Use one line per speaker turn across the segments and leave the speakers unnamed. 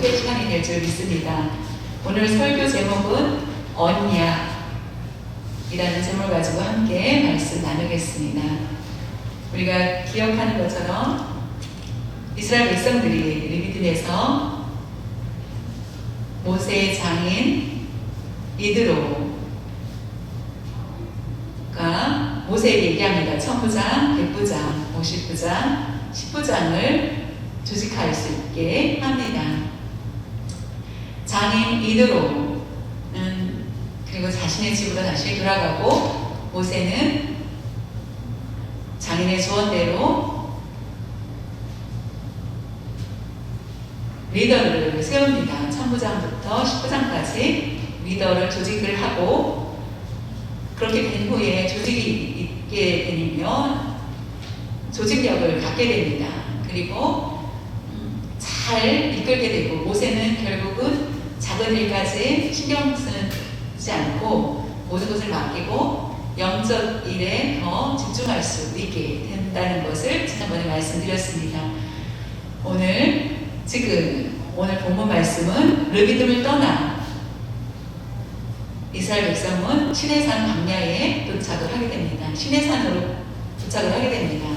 축복의 시간이 될 줄 믿습니다. 오늘 설교 제목은 언약이라는 제목을 가지고 함께 말씀 나누겠습니다. 우리가 기억하는 것처럼 이스라엘 백성들이 르비딤에서 모세의 장인 이드로가 모세에게 얘기합니다. 1000부장, 100부장, 50부장, 10부장을 조직할 수 있게 합니다. 장인 이드로는 그리고 자신의 집으로 다시 돌아가고, 모세는 장인의 조언대로 리더를 세웁니다. 1000부장부터 10부장까지 리더를 조직을 하고, 그렇게 된 후에 조직이 있게 되면 조직력을 갖게 됩니다. 그리고 잘 이끌게 되고, 모세는 결국은 작은 일까지 신경 쓰지 않고 모든 것을 맡기고 영적 일에 더 집중할 수 있게 된다는 것을 지난번에 말씀드렸습니다. 오늘 본문 말씀은 르비딤을 떠나 이스라엘 백성은 시내산 광야에 도착을 하게 됩니다. 시내산으로 도착을 하게 됩니다.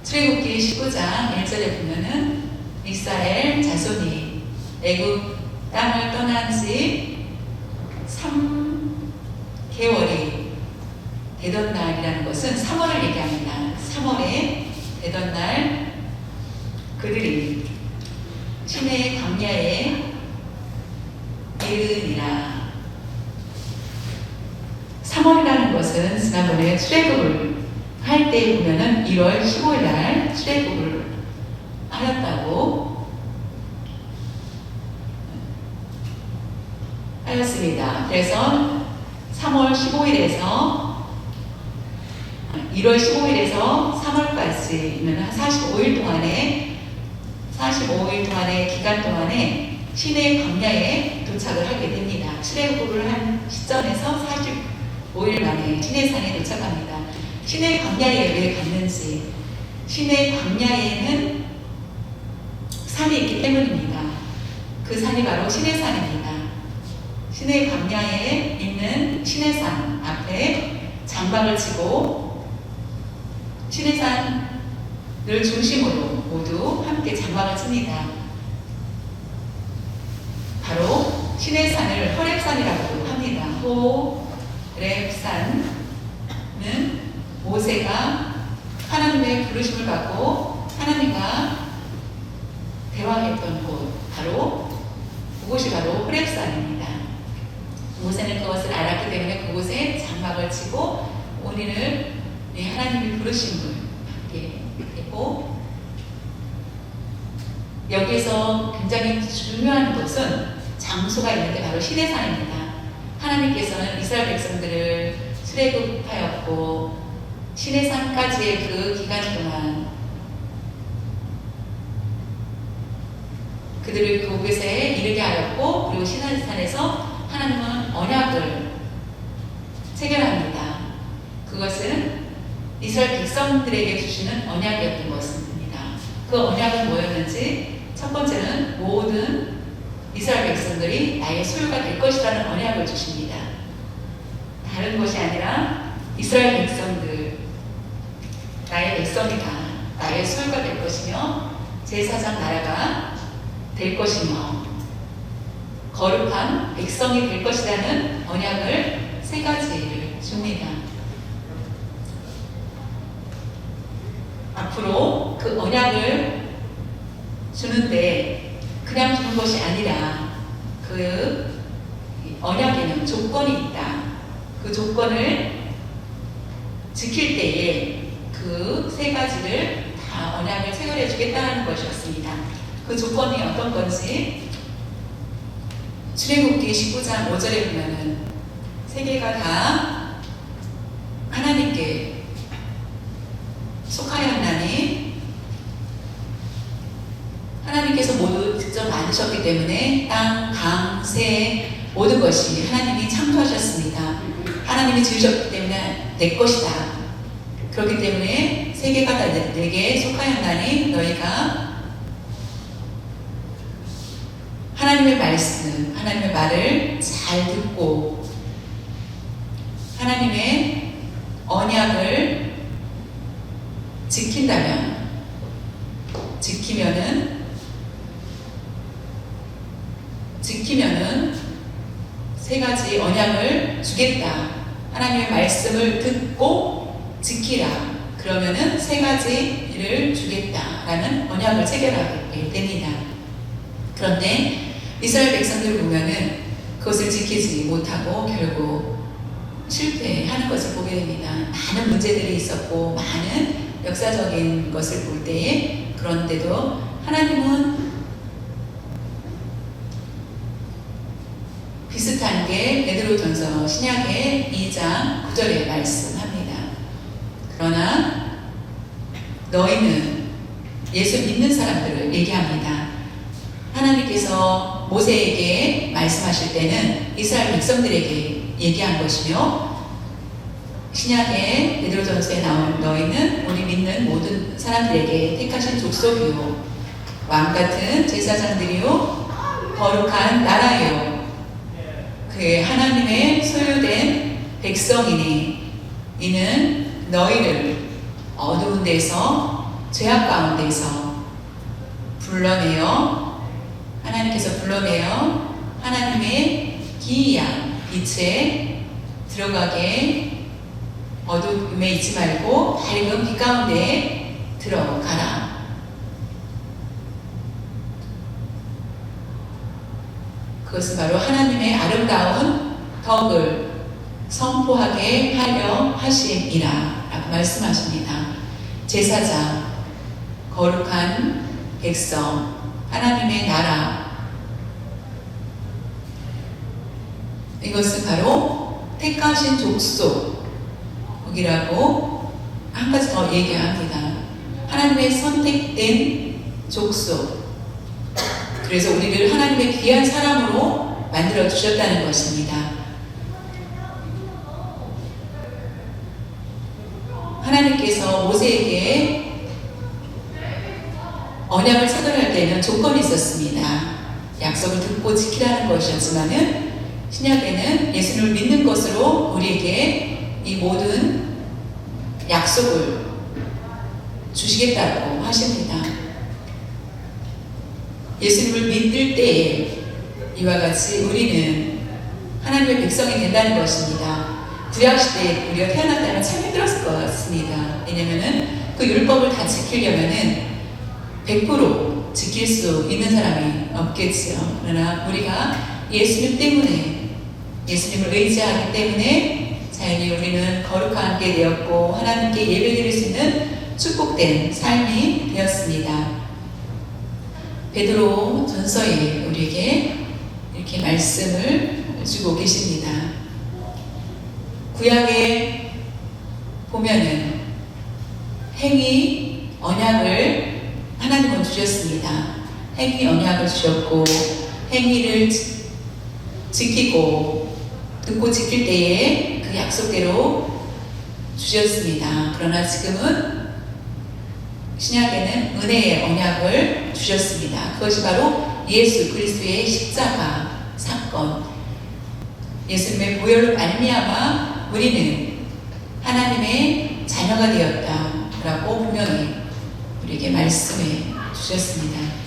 출애굽기 19장 1절에 보면은 이스라엘 자손이 애굽 땅을 떠난 지 3개월이 되던 날이라는 것은 3월을 얘기합니다. 3월에 되던 날 그들이 시내 광야에 이르니라. 3월이라는 것은 지난번에 출애굽을 할 때 보면은 1월 15일 날 출애굽을 하였다고 하였습니다. 그래서 3월 15일에서 1월 15일에서 3월까지면 45일 동안의 기간 동안에 시내 광야에 도착을 하게 됩니다. 출애굽을 한 시점에서 45일 만에 시내산에 도착합니다. 시내 광야에 왜 갔는지, 시내 광야에는 산이 있기 때문입니다. 그 산이 바로 시내산입니다. 시내 광야에 있는 시내산 앞에 장막을 치고 시내산을 중심으로 모두 함께 장막을 칩니다. 바로 시내산을 호렙산이라고 합니다. 호렙산은 모세가 하나님의 부르심을 받고 하나님과 대화했던 곳, 그곳이 바로 호렙산입니다. 모세는 그것을 알았기 때문에 그곳에 장막을 치고 우리를 하나님의 부르심을 받게 했고, 여기서 굉장히 중요한 것은 장소가 있는데 바로 시내산입니다. 하나님께서는 이스라엘 백성들을 출애굽하였고 시내산까지의 그 기간 동안 그들을 그곳에 이르게 하였고, 그리고 시내산에서 하나님은 언약을 체결합니다. 그것은 이스라엘 백성들에게 주시는 언약이었던 것입니다. 그 언약은 뭐였는지, 첫 번째는 모든 이스라엘 백성들이 나의 소유가 될 것이라는 언약을 주십니다. 다른 것이 아니라 이스라엘 백성들, 나의 백성이다, 나의 소유가 될 것이며 제사장 나라가 될 것이며 거룩한 백성이 될 것이라는 언약을 3가지를 줍니다. 앞으로 그 언약을 주는데 그냥 주는 것이 아니라 그 언약에는 조건이 있다. 그 조건을 지킬 때에 그 3가지를 다 언약을 체결해 주겠다는 것이었습니다. 그 조건이 어떤 건지 출애굽기 19장 5절에 보면은 3개가 다 하나님께 속하였나니 하나님께서 모두 직접 만드셨기 때문에 땅, 강, 새 모든 것이 하나님이 창조하셨습니다. 하나님이 지으셨기 때문에 내 것이다. 그렇기 때문에 3개가 다 내게 속하였나니 너희가 하나님의 말을 잘 듣고 하나님의 언약을 지키면은 세 가지 언약을 주겠다. 하나님의 말씀을 듣고 지키라. 그러면은 세 가지를 주겠다라는 언약을 체결하게 됩니다. 그런데 이스라엘 백성들을 보면은 그것을 지키지 못하고 결국 실패하는 것을 보게 됩니다. 많은 문제들이 있었고 많은 역사적인 것을 볼 때에 그런데도 하나님은 비슷한 게 베드로전서 신약의 2장 9절에 말씀합니다. 그러나 너희는 예수 믿는 사람들을 얘기합니다. 하나님께서 모세에게 말씀하실 때는 이스라엘 백성들에게 얘기한 것이며 신약의 베드로전서에 나온 너희는 우리 믿는 모든 사람들에게 택하신 족속이요 왕 같은 제사장들이요 거룩한 나라요 그 하나님의 소유된 백성이니 이는 너희를 어두운 데서 죄악 가운데서 하나님께서 불러내어 하나님의 기이한 빛에 들어가게 어둠에 있지 말고 밝은 빛 가운데 들어가라. 그것은 바로 하나님의 아름다운 덕을 선포하게 하려 하심이라 라고 말씀하십니다. 제사장, 거룩한 백성, 하나님의 나라, 이것은 바로 택하신 족속이라고 한 가지 더 얘기합니다. 하나님의 선택된 족속. 그래서 우리를 하나님의 귀한 사람으로 만들어 주셨다는 것입니다. 하나님께서 모세에게 언약을 체결할 때는 조건이 있었습니다. 약속을 듣고 지키라는 것이었지만은 신약에는 예수님을 믿는 것으로 우리에게 이 모든 약속을 주시겠다고 하십니다. 예수님을 믿을 때에 이와 같이 우리는 하나님의 백성이 된다는 것입니다. 구약시대에 우리가 태어났다면 참 힘들었을 것 같습니다. 왜냐면은 그 율법을 다 지키려면은 100% 지킬 수 있는 사람이 없겠지요. 그러나 우리가 예수님 때문에, 예수님을 의지하기 때문에 자연히 우리는 거룩하게 되었고 하나님께 예배드릴 수 있는 축복된 삶이 되었습니다. 베드로 전서에 우리에게 이렇게 말씀을 주고 계십니다. 구약에 보면은 행위 언약을 하나님은 주셨습니다. 행위 언약을 주셨고 행위를 지키고 듣고 지킬 때에 그 약속대로 주셨습니다. 그러나 지금은 신약에는 은혜의 언약을 주셨습니다. 그것이 바로 예수 그리스도의 십자가 사건, 예수님의 보혈로 말미암아 우리는 하나님의 자녀가 되었다라고 분명히 우리에게 말씀해 주셨습니다.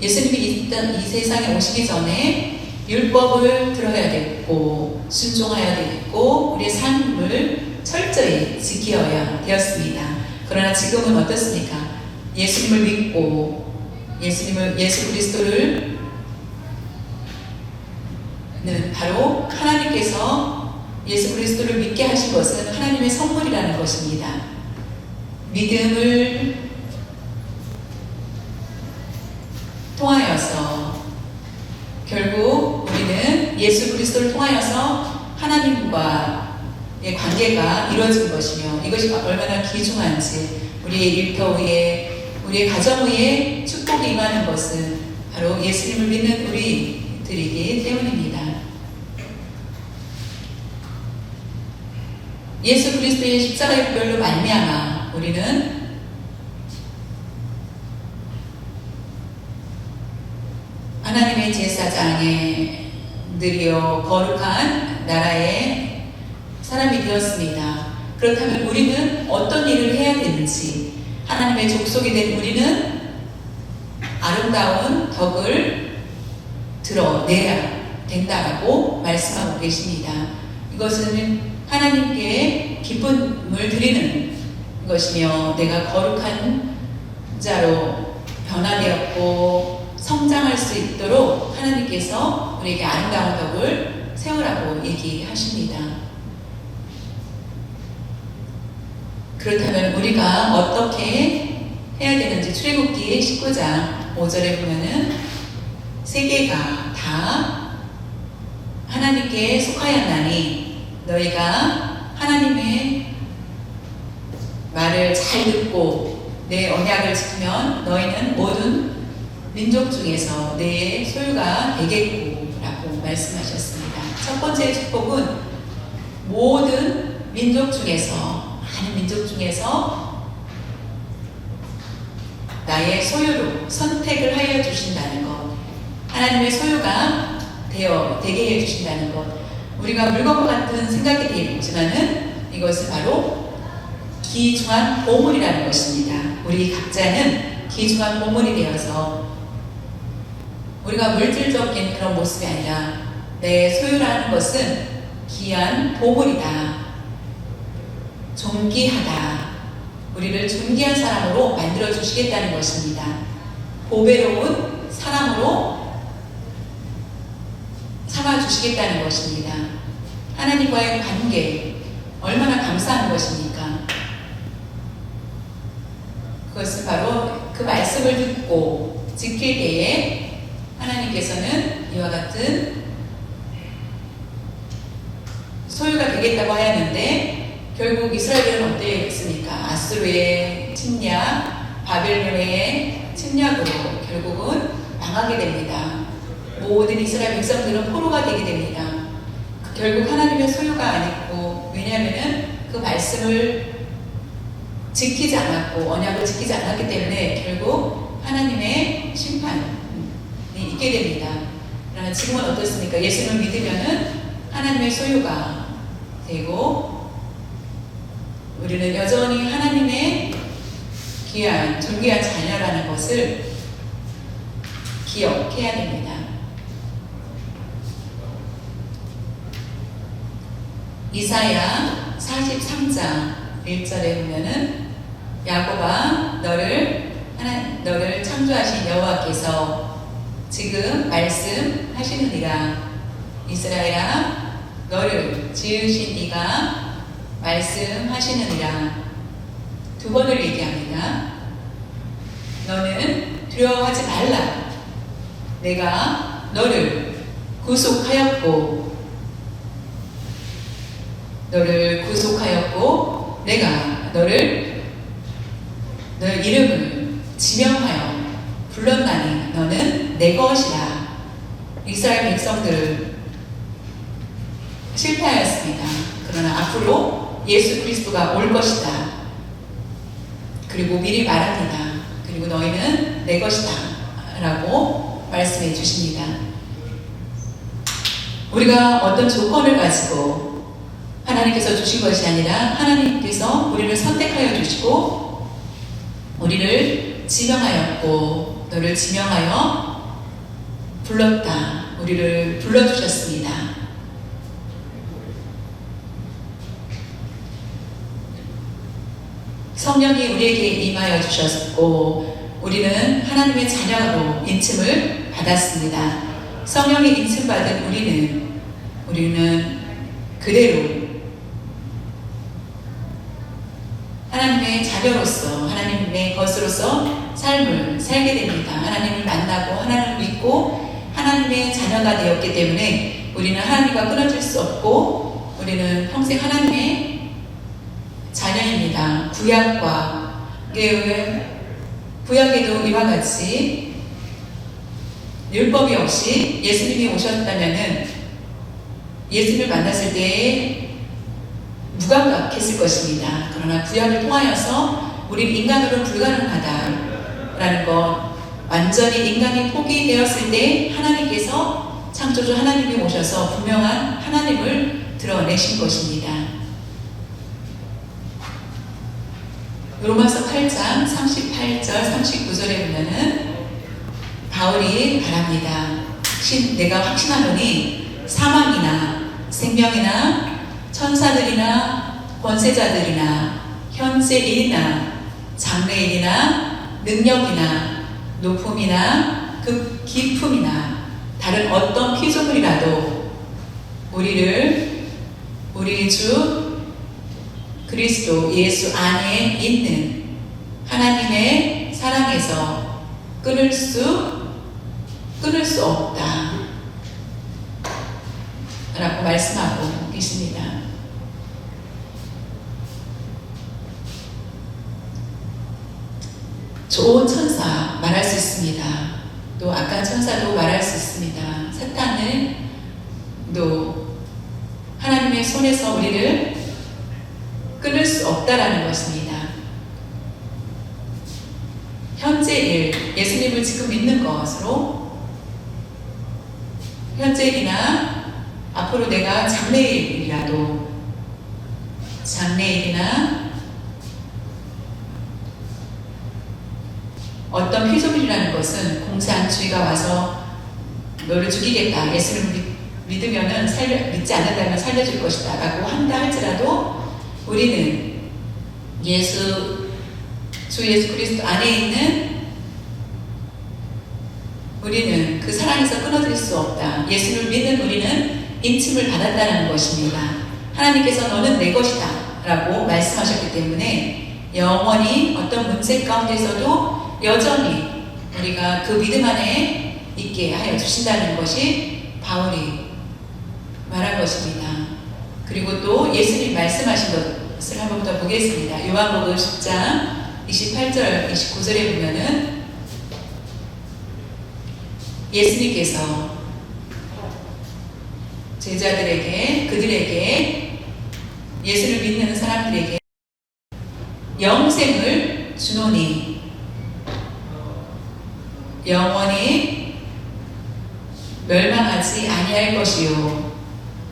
예수님이 이 세상에 오시기 전에 율법을 들어야 됐고 순종해야 됐고 우리의 삶을 철저히 지켜야 되었습니다. 그러나 지금은 어떻습니까? 예수님을 믿고 예수 그리스도를 바로 하나님께서 예수 그리스도를 믿게 하신 것은 하나님의 선물이라는 것입니다. 믿음을 통하여서 결국 우리는 예수 그리스도를 통하여서 하나님과의 관계가 이루어진 것이며 이것이 얼마나 귀중한지 우리의 일터 위에 우리의 가정 위에 축복이 임하는 것은 바로 예수님을 믿는 우리들이기 때문입니다. 예수 그리스도의 십자가의 보혈로 말미암아 우리는 하나님의 제사장들이요 거룩한 나라의 사람이 되었습니다. 그렇다면 우리는 어떤 일을 해야 되는지, 하나님의 족속이 된 우리는 아름다운 덕을 드러내야 된다라고 말씀하고 계십니다. 이것은 하나님께 기쁨을 드리는 것이며, 내가 거룩한 자로 변화되었고 성장할 수 있도록 하나님께서 우리에게 아름다운 덕을 세우라고 얘기하십니다. 그렇다면 우리가 어떻게 해야 되는지, 출애굽기 19장 5절에 보면은 세계가 다 하나님께 속하였나니 너희가 하나님의 말을 잘 듣고 내 언약을 지키면 너희는 모든 민족 중에서 내 소유가 되겠고라고 말씀하셨습니다. 첫 번째 축복은 모든 민족 중에서, 많은 민족 중에서 나의 소유로 선택을 하여 주신다는 것, 하나님의 소유가 되게 해 주신다는 것. 우리가 물건과 같은 생각이 되지만은 이것은 바로 귀중한 보물이라는 것입니다. 우리 각자는 귀중한 보물이 되어서 우리가 물질적인 그런 모습이 아니라 내 소유라는 것은 귀한 보물이다, 존귀하다, 우리를 존귀한 사람으로 만들어 주시겠다는 것입니다. 보배로운 사람으로 삼아 주시겠다는 것입니다. 하나님과의 관계 얼마나 감사한 것입니까? 그것은 바로 그 말씀을 듣고 지킬 때에 하나님께서는 이와 같은 소유가 되겠다고 하였는데, 결국 이스라엘은 어땠습니까? 아수르의 침략, 바벨론의 침략으로 결국은 망하게 됩니다. 모든 이스라엘 백성들은 포로가 되게 됩니다. 결국 하나님의 소유가 아니고, 왜냐하면 그 말씀을 지키지 않았고 언약을 지키지 않았기 때문에 결국 하나님의 심판이 있게 됩니다. 그러나 지금은 어떻습니까? 예수님을 믿으면은 하나님의 소유가 되고 우리는 여전히 하나님의 귀한 존귀한 자녀라는 것을 기억해야 됩니다. 이사야 43장 1절에 보면은 야곱아 너를 창조하신 여호와께서 지금 말씀하시느니라. 이스라엘아 너를 지으신 이가 말씀하시느니라. 두 번을 얘기합니다. 너는 두려워하지 말라. 내가 너를 구속하였고 내가 너의 이름을 지명하여 불렀나니 너는 내 것이라. 이스라엘 백성들 실패하였습니다. 그러나 앞으로 예수 그리스도가 올 것이다. 그리고 미리 말합니다. 그리고 너희는 내 것이다 라고 말씀해 주십니다. 우리가 어떤 조건을 가지고 하나님께서 주신 것이 아니라 하나님께서 우리를 선택하여 주시고 우리를 지명하였고 너를 지명하여 불렀다. 우리를 불러주셨습니다. 성령이 우리에게 임하여 주셨고 우리는 하나님의 자녀로 인침을 받았습니다. 성령이 인침받은 우리는 그대로 하나님의 자녀로서 하나님의 것으로서 삶을 살게 됩니다. 하나님을 만나고 하나님을 믿고 하나님의 자녀가 되었기 때문에 우리는 하나님과 끊어질 수 없고 우리는 평생 하나님의 자녀입니다. 구약에도 이와 같이 율법이 없이 예수님이 오셨다면은 예수님을 만났을 때 무감각했을 것입니다. 그러나 구약을 통하여서 우리는 인간으로는 불가능하다라는 것, 완전히 인간이 포기되었을 때 하나님께서 창조주 하나님이 오셔서 분명한 하나님을 드러내신 것입니다. 로마서 8장 38절 39절에 보면은 바울이 말합니다. 내가 확신하노니 사망이나 생명이나 천사들이나 권세자들이나 현세일이나 장래일이나 능력이나 높음이나 그 깊음이나 다른 어떤 피조물이라도 우리 주 그리스도 예수 안에 있는 하나님의 사랑에서 끊을 수 없다 라고 말씀하고 계십니다. 좋은 천사 말할 수 있습니다. 또 악한 천사도 말할 수 있습니다. 사탄은 또 하나님의 손에서 우리를 끊을 수 없다라는 것입니다. 현재 일, 예수님을 지금 믿는 것으로 현재 일이나 앞으로 내가 장래일이라도 장래일이나 어떤 피조물이라는 것은 공산주의가 와서 너를 죽이겠다. 예수를 믿으면은 믿지 않는다면 살려줄 것이다. 라고 한다 할지라도 우리는 주 예수 그리스도 안에 있는 우리는 그 사랑에서 끊어질 수 없다. 예수를 믿는 우리는 인침을 받았다는 것입니다. 하나님께서 너는 내 것이다. 라고 말씀하셨기 때문에 영원히 어떤 문제 가운데서도 여전히 우리가 그 믿음 안에 있게 하여 주신다는 것이 바울이 말한 것입니다. 그리고 또 예수님 말씀하신 것을 한번 더 보겠습니다. 요한복음 10장 28절 29절에 보면은 예수님께서 제자들에게 그들에게 예수를 믿는 사람들에게 영생을 주노니 영원히 멸망하지 아니할 것이요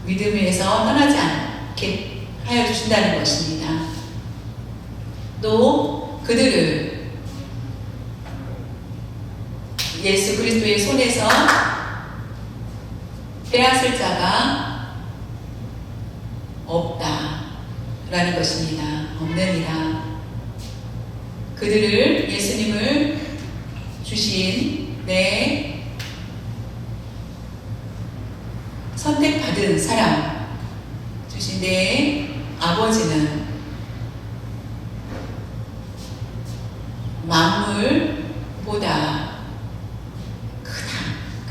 믿음에서 떠나지 않게 하여 주신다는 것입니다. 또 그들을 예수 그리스도의 손에서 빼앗을 자가 없다라는 것입니다. 없느니라. 그들을 예수님을 주신 내 선택받은 사람 주신 내 아버지는 만물보다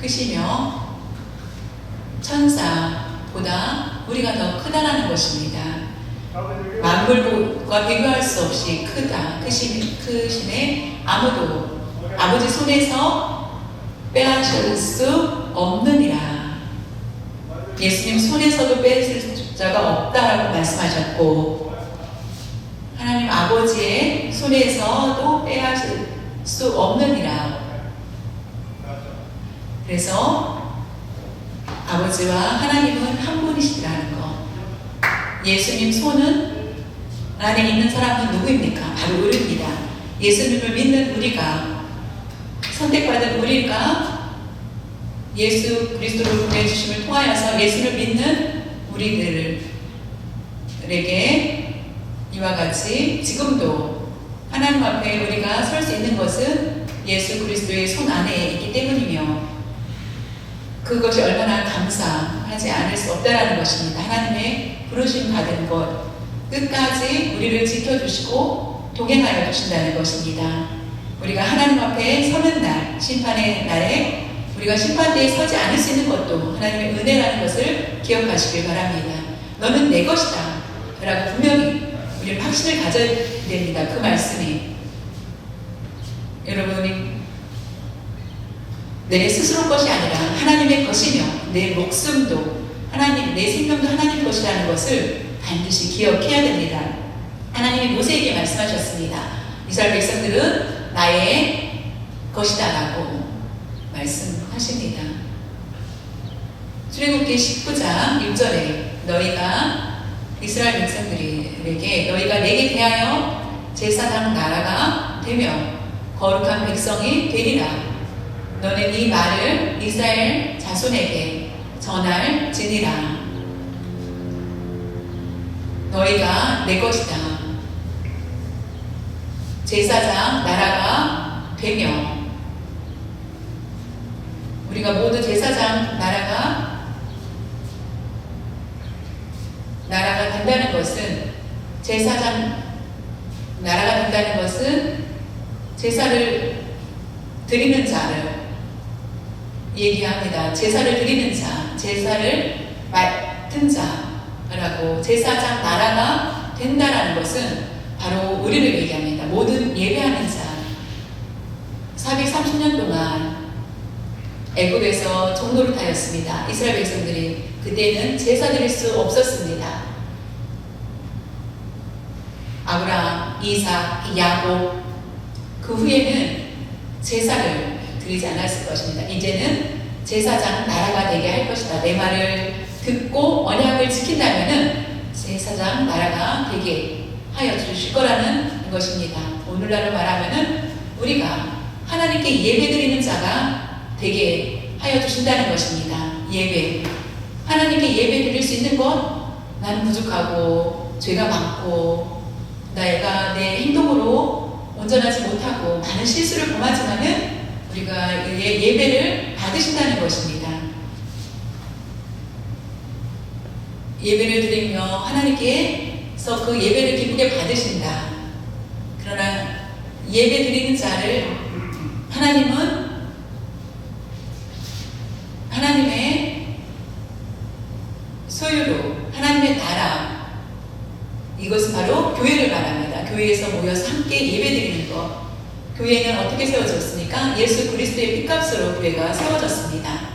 크시며 천사보다 우리가 더 크다라는 것입니다. 만물과 비교할 수 없이 크다. 크심에 아무도 아버지 손에서 빼앗을 수 없느니라. 예수님 손에서도 빼앗을 자가 없다라고 말씀하셨고 하나님 아버지의 손에서도 빼앗을 수 없느니라. 그래서 아버지와 하나님은 한 분이시라는 것. 예수님 손은 안에 있는 사람은 누구입니까? 바로 우리입니다. 예수님을 믿는 우리가 선택받은 우리가 예수 그리스도를 보내주심을 통하여서 예수를 믿는 우리들에게 이와 같이 지금도 하나님 앞에 우리가 설 수 있는 것은 예수 그리스도의 손 안에 있기 때문이며 그것이 얼마나 감사하지 않을 수 없다라는 것입니다. 하나님의 부르심 받은 것 끝까지 우리를 지켜주시고 동행하여 주신다는 것입니다. 우리가 하나님 앞에 서는 날, 심판의 날에 우리가 심판대에 서지 않을 수 있는 것도 하나님의 은혜라는 것을 기억하시길 바랍니다. 너는 내 것이다 라고 분명히 우리는 확신을 가져야 됩니다. 그 말씀이 여러분이 내 스스로 것이 아니라 하나님의 것이며 내 목숨도 하나님, 내 생명도 하나님 것이라는 것을 반드시 기억해야 됩니다. 하나님이 모세에게 말씀하셨습니다. 이스라엘 백성들은 나의 것이다 라고 말씀하십니다. 출애굽기 19장 1절에 너희가 이스라엘 백성들에게 너희가 내게 대하여 제사장 나라가 되며 거룩한 백성이 되리라. 너는 이 말을 이스라엘 자손에게 전할지니라. 너희가 내 것이다. 제사장 나라가 되며 우리가 모두 제사장 나라가 된다는 것은 제사장 나라가 된다는 것은 제사를 드리는 자를 얘기합니다. 제사를 드리는 자, 제사를 맡은 자라고 제사장 나라가 된다는 것은 바로 우리를 얘기합니다. 모든 예배하는 자. 430년 동안 애굽에서 종노릇하였습니다. 이스라엘 백성들이 그때는 제사 드릴 수 없었습니다. 아브라함, 이삭, 야곱 그 후에는 제사를 드리지 않았을 것입니다. 이제는 제사장 나라가 되게 할 것이다. 내 말을 듣고 언약을 지킨다면은 제사장 나라가 되게 하여 주실 거라는 것입니다. 오늘날로 말하면은 우리가 하나님께 예배드리는 자가 되게 하여 주신다는 것입니다. 예배. 하나님께 예배 드릴 수 있는 것, 나는 부족하고 죄가 많고 내가 내 행동으로 온전하지 못하고 많은 실수를 범하지만은 우리가 예배를 받으신다는 것입니다. 예배를 드리며 하나님께서 그 예배를 기쁘게 받으신다. 그러나 예배 드리는 자를 하나님은 하나님의 소유로 하나님의 나라, 이것은 바로 교회를 말합니다. 교회에서 모여서 함께 예배드리는 것. 교회는 어떻게 세워졌습니까? 예수 그리스도의 핏값으로 교회가 세워졌습니다.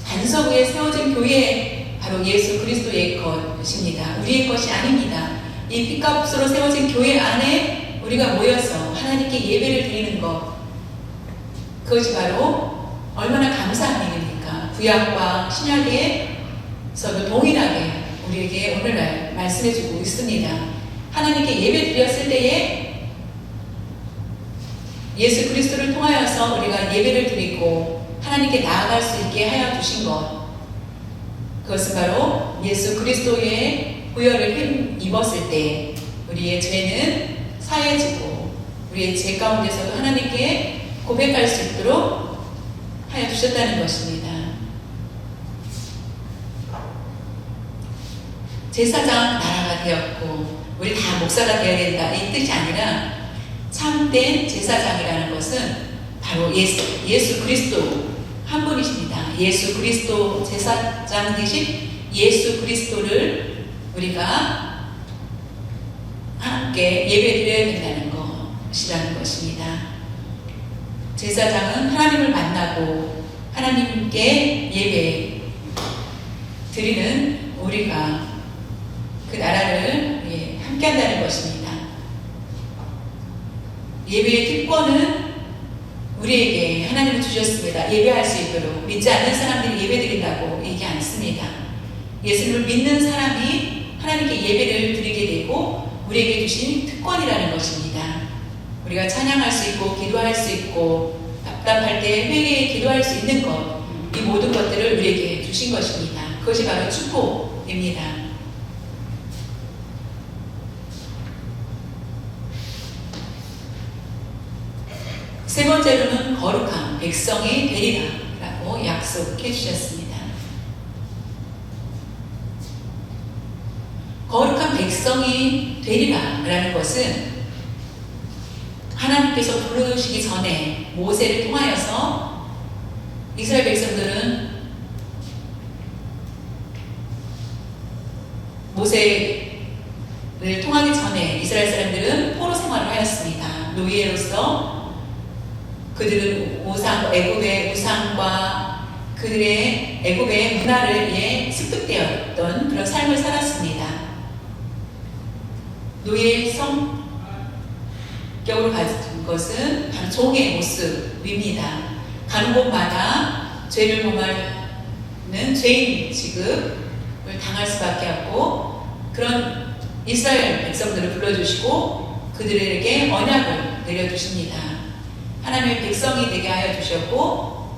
반석 위에 세워진 교회, 바로 예수 그리스도의 것입니다. 우리의 것이 아닙니다. 이 핏값으로 세워진 교회 안에 우리가 모여서 하나님께 예배를 드리는 것, 그것이 바로 얼마나 감사한 일입니까? 구약과 신약에서도 동일하게 우리에게 오늘날 말씀해주고 있습니다. 하나님께 예배 드렸을 때에 예수 그리스도를 통하여서 우리가 예배를 드리고 하나님께 나아갈 수 있게 하여 주신 것, 그것은 바로 예수 그리스도의 보혈을 입었을 때 우리의 죄는 사해지고 우리의 죄 가운데서도 하나님께 고백할 수 있도록 하여 주셨다는 것입니다. 제사장 나라가 되었고 우리 다 목사가 되어야 된다, 이 뜻이 아니라 참된 제사장이라는 것은 바로 예수 그리스도 한 분이십니다. 예수 그리스도 제사장 대신 예수 그리스도를 우리가 함께 예배드려야 된다는 것이라는 것입니다. 제사장은 하나님을 만나고 하나님께 예배 드리는 우리가 그 나라를 함께 한다는 것입니다. 예배의 특권은 우리에게 하나님이 주셨습니다. 예배할 수 있도록. 믿지 않는 사람들이 예배 드린다고 얘기 않습니다. 예수님을 믿는 사람이 하나님께 예배를 드리게 되고 우리에게 주신 특권이라는 것입니다. 우리가 찬양할 수 있고 기도할 수 있고 답답할 때 회개에 기도할 수 있는 것, 이 모든 것들을 우리에게 주신 것입니다. 그것이 바로 축복입니다. 세 번째로는 거룩한 백성이 되리라 라고 약속해 주셨습니다. 거룩한 백성이 되리라 라는 것은 하나님께서 부르시기 전에 모세를 통하여서 이스라엘 백성들은 모세를 통하기 전에 이스라엘 사람들은 포로 생활을 하였습니다. 노예로서 그들은 애굽의 우상과 그들의 애굽의 문화를 습득되었던 그런 삶을 살았습니다. 노예의 성격으로 가진 것은 바로 종의 모습입니다. 가는 곳마다 죄를 범하는 죄인 취급을 당할 수밖에 없고, 그런 이스라엘 백성들을 불러주시고 그들에게 언약을 내려주십니다. 하나님의 백성이 되게 하여 주셨고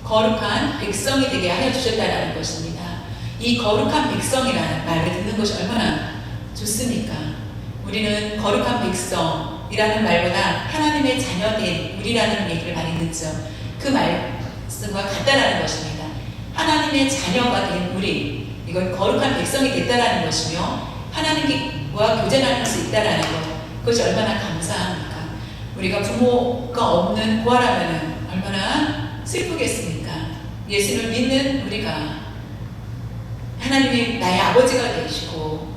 거룩한 백성이 되게 하여 주셨다는 것입니다. 이 거룩한 백성이라는 말을 듣는 것이 얼마나 좋습니까? 우리는 거룩한 백성이라는 말보다 하나님의 자녀된 우리라는 얘기를 많이 듣죠. 그 말씀과 같다라는 것입니다. 하나님의 자녀가 된 우리, 이건 거룩한 백성이 됐다라는 것이며 하나님과 교제 나눌 수 있다라는 것, 그것이 얼마나 감사합니까? 우리가 부모가 없는 부활하면 얼마나 슬프겠습니까? 예수를 믿는 우리가 하나님이 나의 아버지가 되시고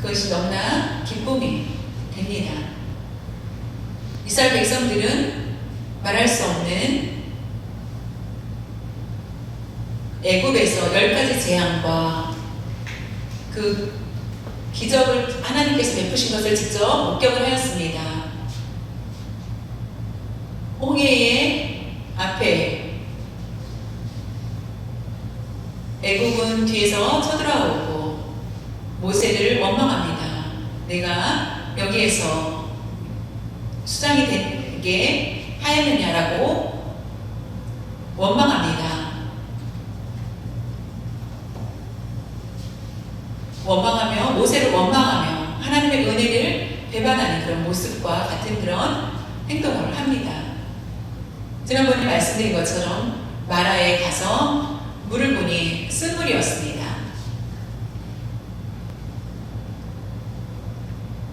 그것이 너무나 기쁨이 됩니다. 이스라엘 백성들은 말할 수 없는 애굽에서 10가지 재앙과 그 기적을 하나님께서 베푸신 것을 직접 목격을 하였습니다. 홍해의 앞에 애굽은 뒤에서 쳐들어오고 모세를 원망합니다. 내가 여기에서 수장이 되게 하였느냐라고 원망합니다. 원망하며, 모세를 원망하며 하나님의 은혜를 배반하는 그런 모습과 같은 그런 행동을 합니다. 지난번에 말씀드린 것처럼 마라에 가서 물을 보니 쓴물이었습니다.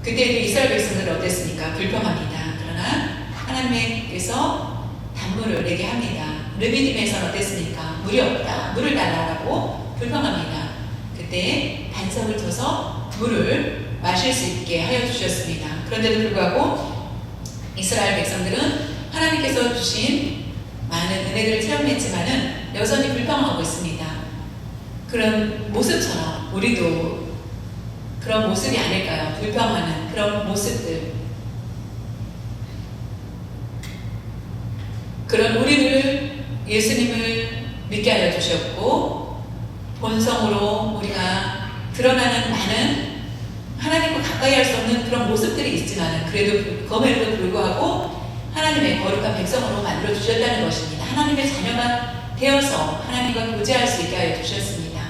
그때도 이스라엘 백성들은 어땠습니까? 불평합니다. 그러나 하나님께서 단물을 내게 합니다. 르비딤에서는 어땠습니까? 물이 없다, 물을 달라고 불평합니다. 그때 반석을 쳐서 물을 마실 수 있게 하여 주셨습니다. 그런데도 불구하고 이스라엘 백성들은 하나님께서 주신 많은 은혜를 체험했지만은 여전히 불평하고 있습니다. 그런 모습처럼 우리도 그런 모습이 아닐까요? 불평하는 그런 모습들. 그런 우리를 예수님을 믿게 하여 주셨고, 본성으로 우리가 드러나는 많은 하나님과 가까이 할 수 없는 그런 모습들이 있지만 그래도 그럼에도 불구하고 하나님의 거룩한 백성으로 만들어 주셨다는 것입니다. 하나님의 자녀가 되어서 하나님과 교제할 수 있게 하여 주셨습니다.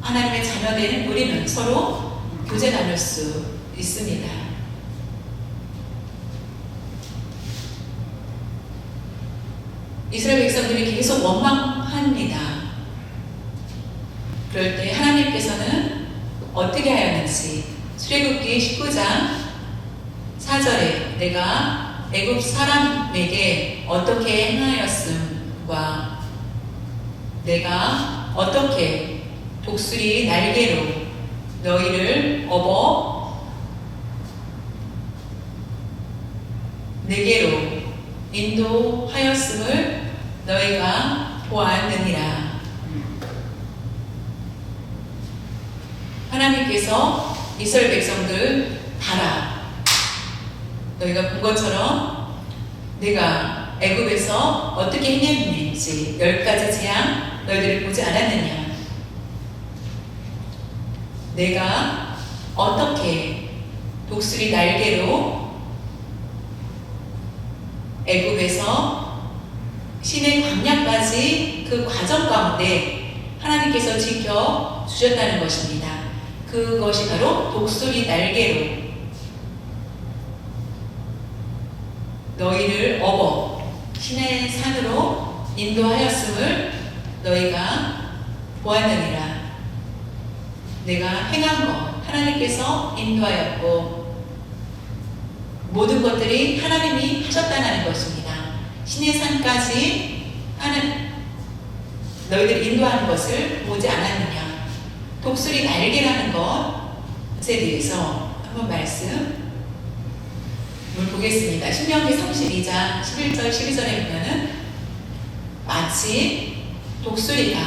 하나님의 자녀된 우리는 서로 교제 나눌 수 있습니다. 이스라엘 백성들이 계속 원망합니다. 그럴 때 하나님께서는 어떻게 하였는지 출애굽기 19장 4절에 내가 애굽 사람에게 어떻게 행하였음과 내가 어떻게 독수리 날개로 너희를 업어 내게로 인도하였음을 너희가 보았느니라. 하나님께서 이스라엘 백성들 봐라, 너희가 본 것처럼 내가 애굽에서 어떻게 행했는지 10가지 재앙 너희들이 보지 않았느냐. 내가 어떻게 독수리 날개로 애굽에서 신의 광야까지 그 과정 가운데 하나님께서 지켜 주셨다는 것입니다. 그것이 바로 독수리 날개로 너희를 업어 신의 산으로 인도하였음을 너희가 보았느니라. 내가 행한 것 하나님께서 인도하였고 모든 것들이 하나님이 하셨다는 것입니다. 신의 산까지 너희들 인도하는 것을 보지 않았느냐. 독수리 날개라는 것에 대해서 한번 말씀을 보겠습니다. 신명기 32장 11절 12절에 보면은 마치 독수리가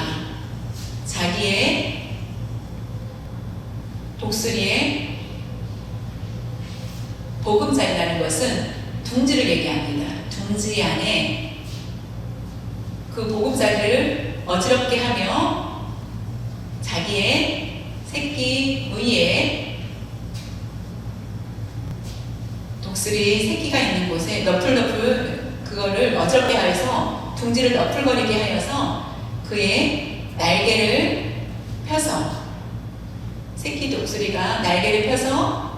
자기의 독수리의 보금자리라는 것은 둥지를 얘기합니다. 둥지 안에 그 보금자리를 어지럽게 하며 자기의 새끼 부위에 독수리 새끼가 있는 곳에 너풀너풀 그거를 어지럽게 하여서 둥지를 너풀거리게 하여서 그의 날개를 펴서 새끼 독수리가 날개를 펴서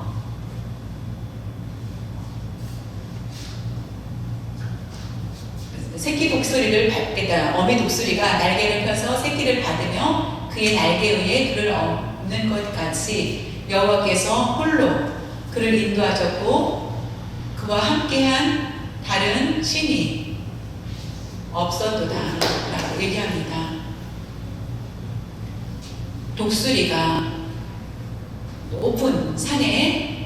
새끼 독수리를 받겠다. 어미 독수리가 날개를 펴서 새끼를 받으며 그의 날개 위에 그를 얹는 것 같이 여호와께서 홀로 그를 인도하셨고 그와 함께한 다른 신이 없었도다 라고 얘기합니다. 독수리가 높은 산에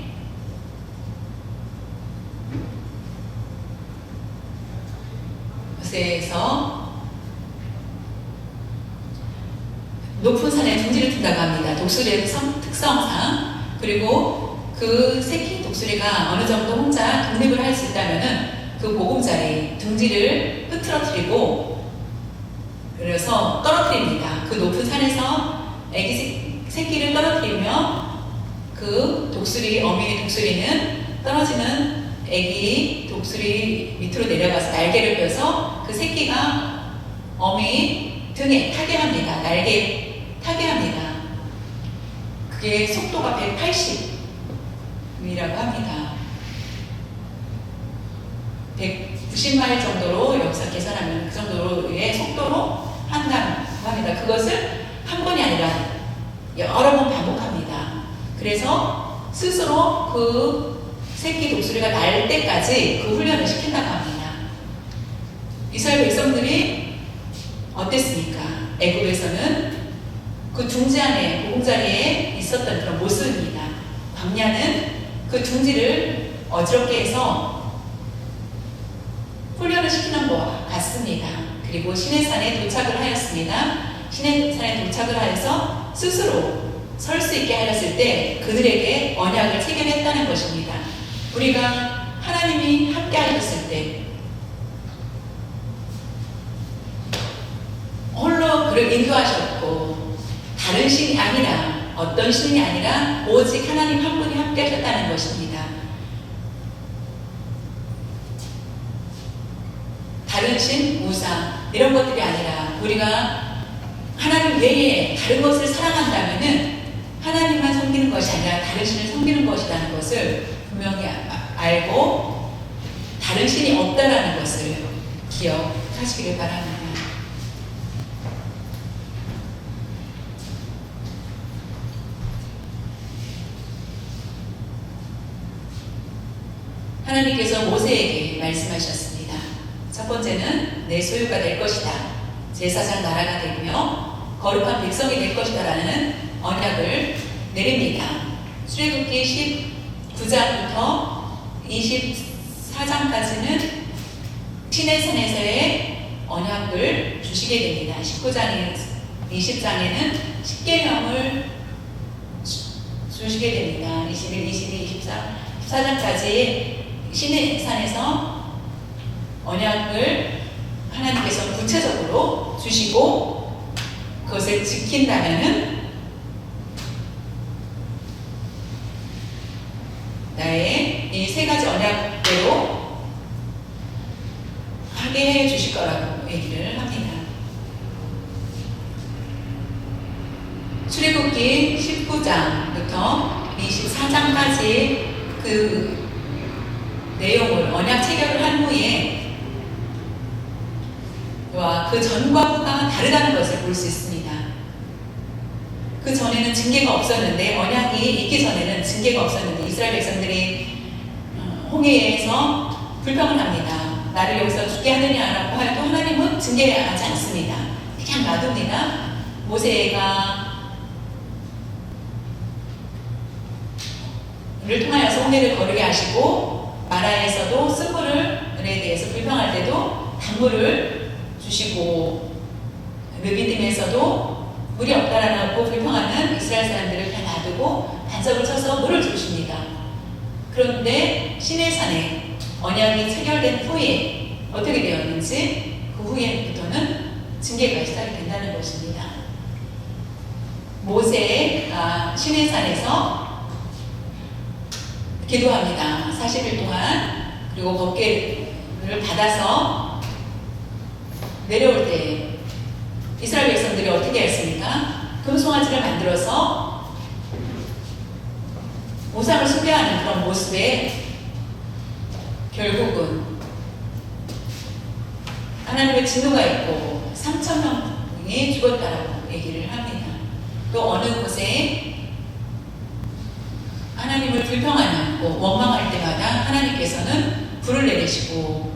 곳에서 높은 산에 둥지를 튼다고 합니다. 독수리의 특성상. 그리고 그 새끼 독수리가 어느 정도 혼자 독립을 할 수 있다면은 그 보금자리 둥지를 흐트러뜨리고 그래서 떨어뜨립니다. 그 높은 산에서 애기 새끼를 떨어뜨리며 그 독수리, 어미 독수리는 떨어지는 애기 독수리 밑으로 내려가서 날개를 펴서 그 새끼가 어미 등에 타게 합니다. 날개에 타게 합니다. 그게 속도가 180이라고 합니다. 190마일 정도로 여기서 계산하면 그 정도의 속도로 한다고 합니다. 그것을 한 번이 아니라 여러 번 반복합니다. 그래서 스스로 그 새끼 독수리가 날 때까지 그 훈련을 시킨다고 합니다. 이스라엘 백성들이 어땠습니까? 애굽에서는 그 둥지 안에 보금자리에 있었던 그런 모습입니다. 광야는 그 둥지를 어지럽게 해서 훈련을 시키는 것과 같습니다. 그리고 시내산에 도착을 하였습니다. 시내산에 도착을 하여서 스스로 설 수 있게 하였을 때 그들에게 언약을 체결했다는 것입니다. 우리가 하나님이 함께 하셨을 때 홀로 그를 인도하셨고 다른 신이 아니라 어떤 신이 아니라 오직 하나님 한 분이 함께 하셨다는 것입니다. 다른 신, 우상 이런 것들이 아니라 우리가 하나님 외에 다른 것을 사랑한다면은 하나님만 섬기는 것이 아니라 다른 신을 섬기는 것이라는 것을 분명히 알고 다른 신이 없다라는 것을 기억하시길 바랍니다. 하나님께서 모세에게 말씀하셨습니다. 첫 번째는 내 소유가 될 것이다. 제사장 나라가 되며 거룩한 백성이 될 것이다 라는 언약을 내립니다. 출애굽기 19장부터 24장까지는 시내산에서의 언약을 주시게 됩니다. 19장, 20장에는 십계명을 주시게 됩니다. 21, 22, 24, 14장까지 시내산에서 언약을 하나님께서 구체적으로 주시고 그것을 지킨다면은 나의 이 세 가지 언약대로 하게 해 주실 거라고 얘기를 합니다. 출애굽기 19장부터 24장까지 그 내용을 언약 체결을 한 후에 그 전과 후가 다르다는 것을 볼 수 있습니다. 그 전에는 징계가 없었는데 언약이 있기 전에는 징계가 없었는데 이스라엘 백성들이 홍해에서 불평을 합니다. 나를 여기서 죽게 하느냐라고 해도 하나님은 징계하지 않습니다. 그냥 놔둡니다. 모세가 를 통하여서 홍해를 거르게 하시고 마라에서도 쓴물에 대해서 불평할 때도 단물을 주시고 르비딤에서도 물이 없다라고 불평하는 이스라엘 사람들을 다 놔두고 반석을 쳐서 물을 주십니다. 그런데 시내산에 언약이 체결된 후에 어떻게 되었는지 그 후에부터는 징계가 시작이 된다는 것입니다. 모세가 시내산에서 기도합니다. 40일 동안. 그리고 법궤를 받아서 내려올 때 이스라엘 백성들이 어떻게 했습니까? 금송아지를 만들어서 우상을 숭배하는 그런 모습에 결국은 하나님의 진노가 있고 3,000명이 죽었다라고 얘기를 합니다. 또 어느 곳에 하나님을 불평하는 원망할 때마다 하나님께서는 불을 내리시고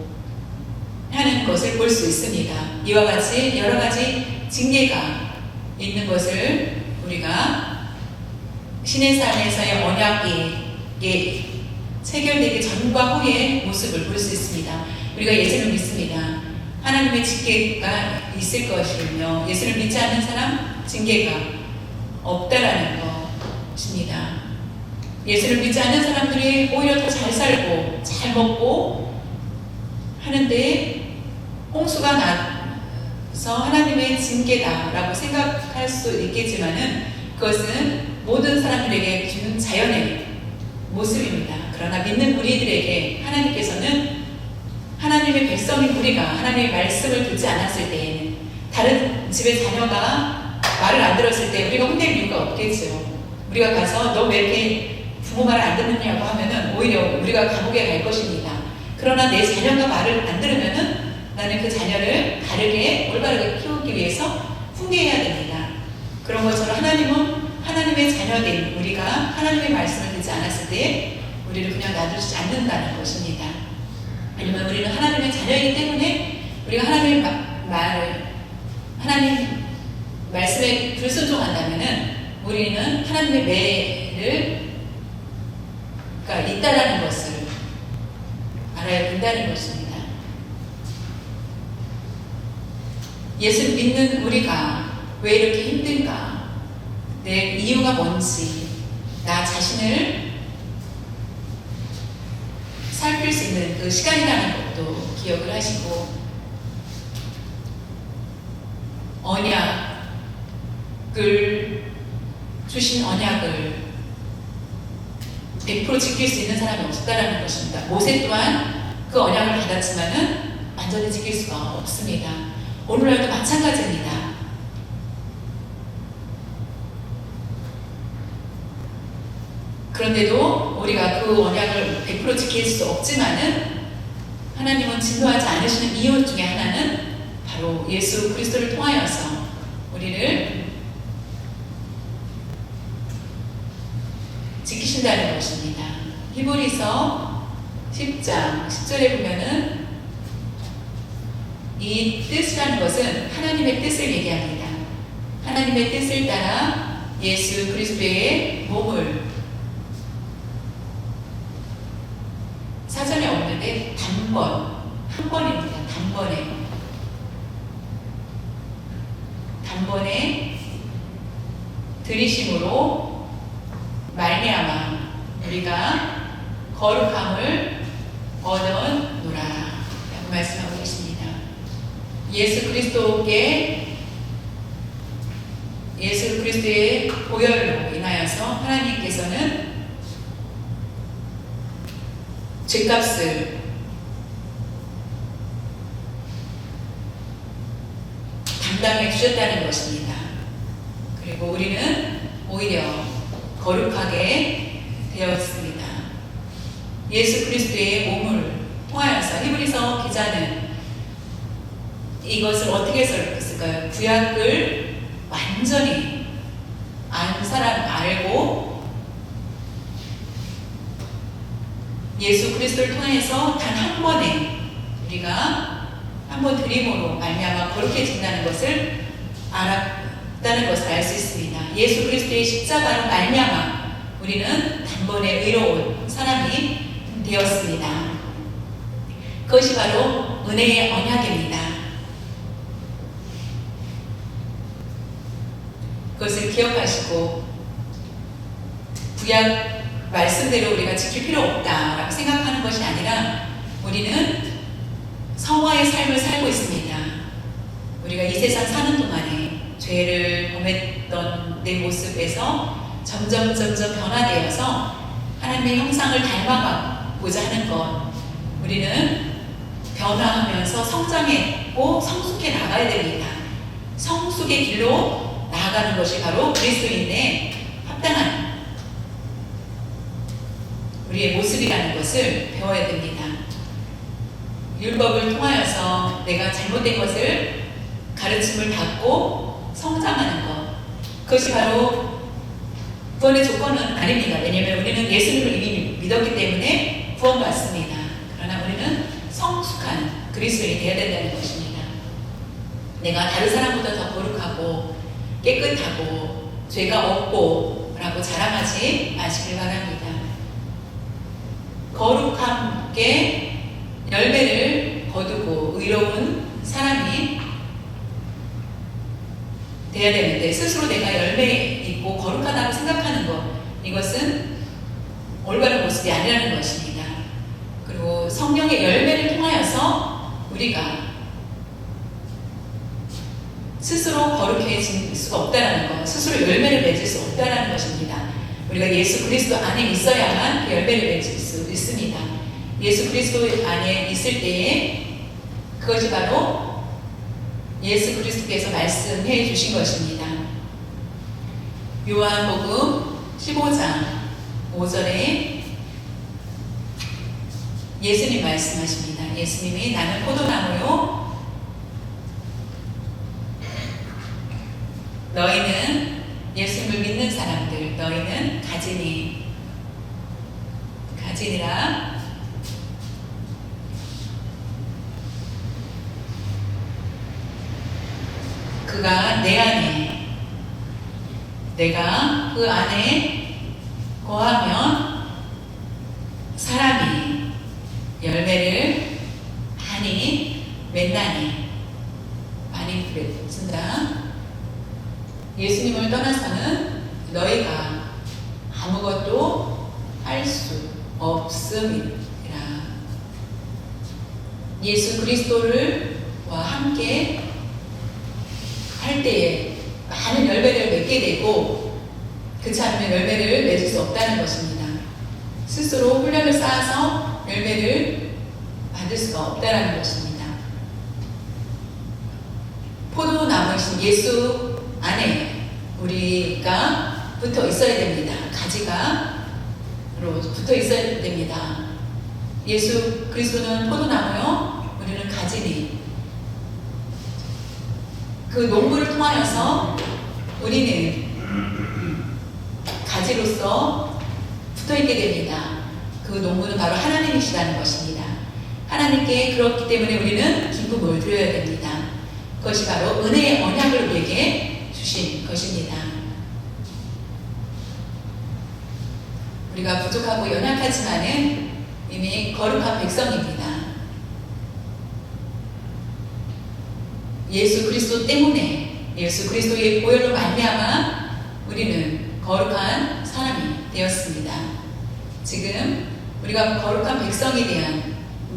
하는 것을 볼 수 있습니다. 이와 같이 여러 가지 징계가 있는 것을 우리가 시내산에서의 언약이 체결되기 전과 후의 모습을 볼 수 있습니다. 우리가 예수를 믿습니다. 하나님의 징계가 있을 것이며 예수를 믿지 않는 사람 징계가 없다라는 것입니다. 예수를 믿지 않는 사람들이 오히려 더 잘 살고 잘 먹고 하는데 홍수가 나서 하나님의 징계다라고 생각할 수 있겠지만은 그것은 모든 사람들에게 주는 자연의 모습입니다. 그러나 믿는 우리들에게 하나님께서는 하나님의 백성인 우리가 하나님의 말씀을 듣지 않았을 때에는 다른 집의 자녀가 말을 안 들었을 때 우리가 혼낼 이유가 없겠죠. 우리가 가서 너 왜 이렇게 부모 말을 안 듣느냐고 하면은 오히려 우리가 감옥에 갈 것입니다. 그러나 내 자녀가 말을 안 들으면은 나는 그 자녀를 바르게 올바르게 키우기 위해서 훈계해야 됩니다. 그런 것처럼 하나님은 하나님의 자녀된 우리가 하나님의 말씀을 듣지 않았을 때 우리를 그냥 놔두지 않는다는 것입니다. 아니면 우리는 하나님의 자녀이기 때문에 우리가 하나님의 말을 하나님 말씀에 불순종한다면은 우리는 하나님의 매를 있다라는 것을 알아야 된다는 것입니다. 예수를 믿는 우리가 왜 이렇게 힘든가? 내 이유가 뭔지 나 자신을 살필 수 있는 그 시간이라는 것도 기억을 하시고 언약을 주신 언약을 100% 지킬 수 있는 사람이 없었다라는 것입니다. 모세 또한 그 언약을 받았지만은 완전히 지킬 수가 없습니다. 오늘날도 마찬가지입니다. 그런데도 우리가 그 언약을 100% 지킬 수 없지만은 하나님은 진노하지 않으시는 이유 중에 하나는 바로 예수 그리스도를 통하여서 우리를 지키신다는 것입니다. 히브리서 10장 10절에 보면은 이 뜻이라는 것은 하나님의 뜻을 얘기합니다. 하나님의 뜻을 따라 예수 그리스도의 몸을 사전에 없는데 한 번입니다. 단번에 들이심으로 말미암아 우리가 거룩함을 얻어노라 라고 말씀하고 계십니다. 예수 그리스도의 보혈로 인하여서 하나님께서는 죄값을 담당해 주셨다는 것입니다. 그리고 우리는 오히려 거룩하게 되어 있습니다. 예수 그리스도의 몸을 통하여서 히브리서 기자는 이것을 어떻게 썼을까요? 구약을 완전히 아는 사람 알고 예수 그리스도를 통해서 단 한 번에 우리가 한 번 드림으로 말미암아 거룩해진다는 것을 알았다는 것을 알 수 있습니다. 예수 그리스도의 십자가로 말미암아 우리는 단번에 의로운 사람이 되었습니다. 그것이 바로 은혜의 언약입니다. 그것을 기억하시고 구약 말씀대로 우리가 지킬 필요 없다라고 생각하는 것이 아니라 우리는 성화의 삶을 살고 있습니다. 우리가 이 세상 사는 동안에 죄를 범했던 내 모습에서 점점 변화되어서 하나님의 형상을 닮아가고자 하는 것, 우리는 변화하면서 성장했고 성숙해 나가야 됩니다. 성숙의 길로 나아가는 것이 바로 그리스도인의 합당한 우리의 모습이라는 것을 배워야 됩니다. 율법을 통하여서 내가 잘못된 것을 가르침을 받고 성장하는 것, 그것이 바로 구원의 조건은 아닙니다. 왜냐하면 우리는 예수님을 이미 믿었기 때문에 구원받습니다. 그러나 우리는 성숙한 그리스도인이 되어야 된다는 것입니다. 내가 다른 사람보다 더 거룩하고 깨끗하고 죄가 없고 라고 자랑하지 마시길 바랍니다. 거룩함께 열매를 거두고 의로운 사람이 돼야 되는데, 스스로 내가 열매 있고 거룩하다고 생각하는 것, 이것은 올바른 모습이 아니라는 것입니다. 그리고 성령의 열매를 통하여서 우리가 스스로 거룩해질 수가 없다는 것, 스스로 열매를 맺을 수 없다는 것입니다. 우리가 예수 그리스도 안에 있어야만 그 열매를 맺을 수 있습니다. 예수 그리스도 안에 있을 때에 그것이 바로 예수 그리스도께서 말씀해 주신 것입니다. 요한복음 15장 5절에 예수님 말씀하십니다. 예수님이 나는 포도나무요 너희는 예수님을 믿는 사람들, 너희는 가지니라. 그가 내 안에, 내가 그 안에 거하면 사람이 열매를 많이 맺나니. 많이 맺는다. 예수님을 떠나서는 너희가 아무것도 할 수 없음이라. 예수 그리스도와 함께 할 때에 많은 열매를 맺게 되고, 그렇지 않으면 열매를 맺을 수 없다는 것입니다. 스스로 훈련을 쌓아서 열매를 받을 수가 없다는 것입니다. 포도나무이신 예수 안에 우리가 붙어 있어야 됩니다. 가지가로 붙어 있어야 됩니다. 예수 그리스도는 포도나무요, 우리는 가지니. 그 농부를 통하여서 우리는 가지로서 붙어있게 됩니다. 그 농부는 바로 하나님이시라는 것입니다. 하나님께 그렇기 때문에 우리는 기쁨을 드려야 됩니다. 그것이 바로 은혜의 언약을 우리에게 주신 것입니다. 우리가 부족하고 연약하지만은 이미 거룩한 백성입니다. 예수 그리스도 때문에, 예수 그리스도의 보혈로 말미암아 우리는 거룩한 사람이 되었습니다. 지금 우리가 거룩한 백성이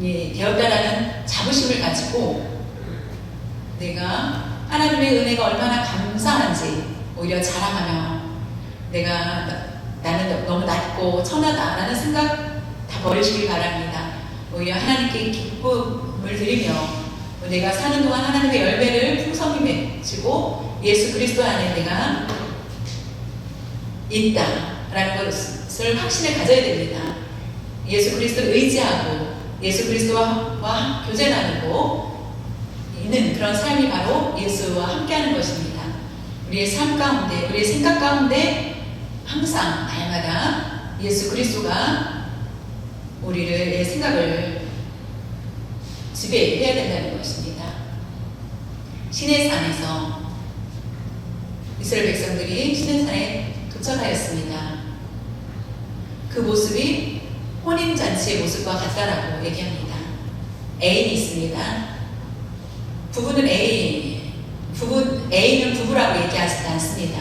되었다라는 자부심을 가지고 내가 하나님의 은혜가 얼마나 감사한지 오히려 자랑하며 나는 너무 낮고 천하다라는 생각 다 버리시길 바랍니다. 오히려 하나님께 기쁨을 드리며 내가 사는 동안 하나님의 열매를 풍성히 맺고 예수 그리스도 안에 내가 있다라는 것을 확신을 가져야 됩니다. 예수 그리스도를 의지하고 예수 그리스도와 교제 나누고 있는 그런 삶이 바로 예수와 함께하는 것입니다. 우리의 삶 가운데, 우리의 생각 가운데 항상 날마다 예수 그리스도가 우리의 생각을 지배해야 된다는 것입니다. 시내산에서 이스라엘 백성들이 시내산에 도착하였습니다. 그 모습이 혼인잔치의 모습과 같다라고 얘기합니다. 애인이 있습니다. A는 부부라고 얘기하지 않습니다.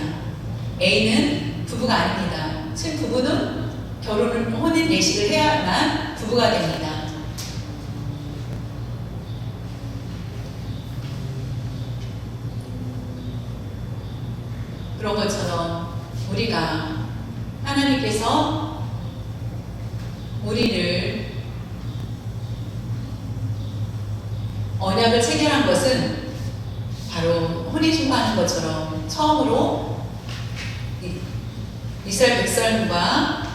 A는 부부가 아닙니다. 즉 부부는 혼인 예식을 해야만 부부가 됩니다. 그런 것처럼 우리가 하나님께서 우리를 언약을 체결한 것은 바로 혼인신고하는 것처럼 처음으로 이스라엘 백성과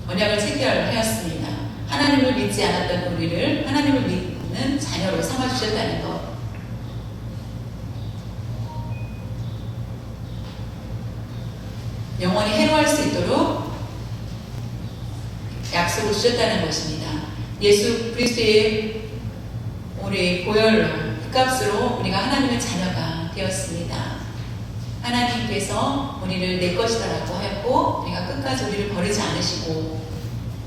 언약을 체결하였습니다. 하나님을 믿지 않았던 우리를 하나님을 믿는 자녀로 삼아주셨다는 것. 영원히 해로할 수 있도록 약속을 주셨다는 것입니다. 예수 그리스도의 우리 보혈로 값으로 우리가 하나님의 자녀가 되었습니다. 하나님께서 우리를 내 것이다라고 하였고 우리가 끝까지 우리를 버리지 않으시고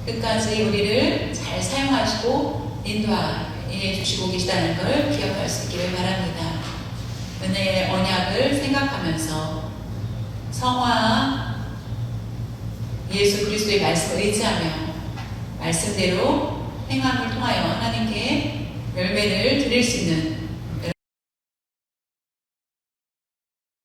끝까지 우리를 잘 사용하시고 인도해 주시고 계시다는 걸 기억할 수 있기를 바랍니다. 은혜의 언약을 생각하면서 성화 예수 그리스도의 말씀을 의지하며 말씀대로 행함을 통하여 하나님께 열매를 드릴 수 있는